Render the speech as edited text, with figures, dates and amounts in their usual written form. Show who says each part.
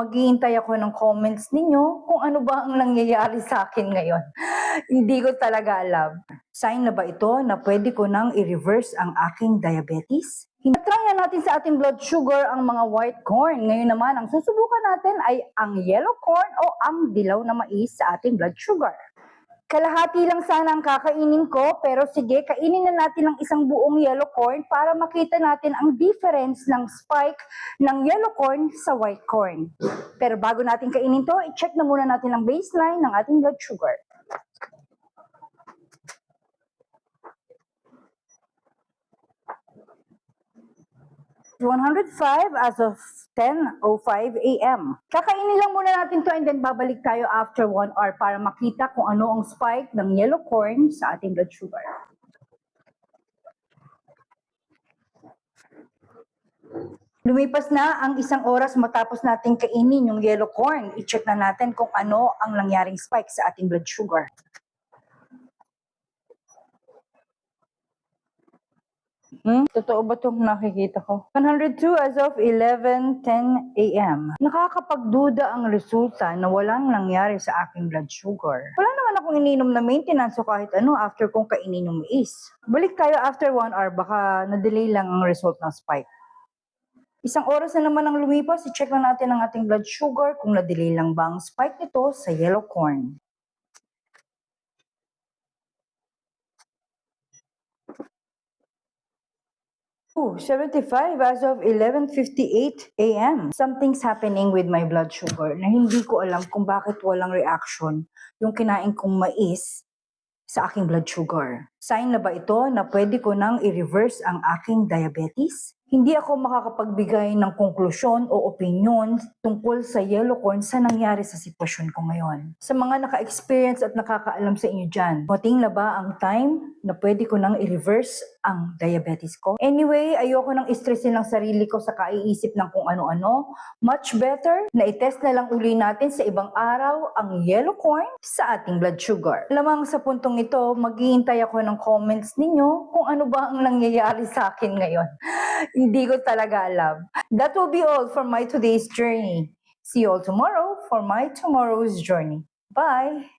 Speaker 1: maghihintay ako ng comments ninyo kung ano ba ang nangyayari sa akin ngayon. Hindi ko talaga alam. Sign na ba ito na pwede ko nang i-reverse ang aking diabetes? Try na natin sa ating blood sugar ang mga white corn. Ngayon naman, ang susubukan natin ay ang yellow corn o ang dilaw na mais sa ating blood sugar. Kalahati lang sana ang kakainin ko, pero sige, kainin na natin ang isang buong yellow corn para makita natin ang difference ng spike ng yellow corn sa white corn. Pero bago natin kainin to, i-check na muna natin ang baseline ng ating blood sugar. (105) as of 10:05 a.m. Kakainin lang muna natin to and then babalik tayo after 1 hour para makita kung ano ang spike ng yellow corn sa ating blood sugar. Lumipas na ang 1 oras matapos natin kainin yung yellow corn. I-check na natin kung ano ang nangyaring spike sa ating blood sugar. Totoo ba itong nakikita ko? 102 as of 11:10 a.m. Nakakapagduda ang resulta na walang nangyari sa aking blood sugar. Wala naman akong ininom na maintenance o kahit ano after kong kainin yung mais. Balik tayo after 1 hour, baka na-delay lang ang result ng spike. 1 oras na naman ang lumipas, i-check na natin ang ating blood sugar kung na-delay lang ba ang spike nito sa yellow corn. Oh, 75 as of 11:58 a.m. Something's happening with my blood sugar na hindi ko alam kung bakit walang reaction yung kinain kong mais sa aking blood sugar. Sign na ba ito na pwede ko nang i-reverse ang aking diabetes? Hindi ako makakapagbigay ng konklusyon o opinyon tungkol sa yellow corn sa nangyari sa sitwasyon ko ngayon. Sa mga naka-experience at nakakaalam sa inyo dyan, dumating na ba ang time na pwede ko nang i-reverse ang diabetes ko? Anyway, ayoko nang istressin ang sarili ko sa kaiisip ng kung ano-ano. Much better na i-test na lang uli natin sa ibang araw ang yellow corn sa ating blood sugar. Lamang sa puntong ito, maghihintay ako ng comments ninyo kung ano ba ang nangyayari sa akin ngayon. Hindi ko talaga alam. That will be all for my today's journey. See you all tomorrow for my tomorrow's journey. Bye!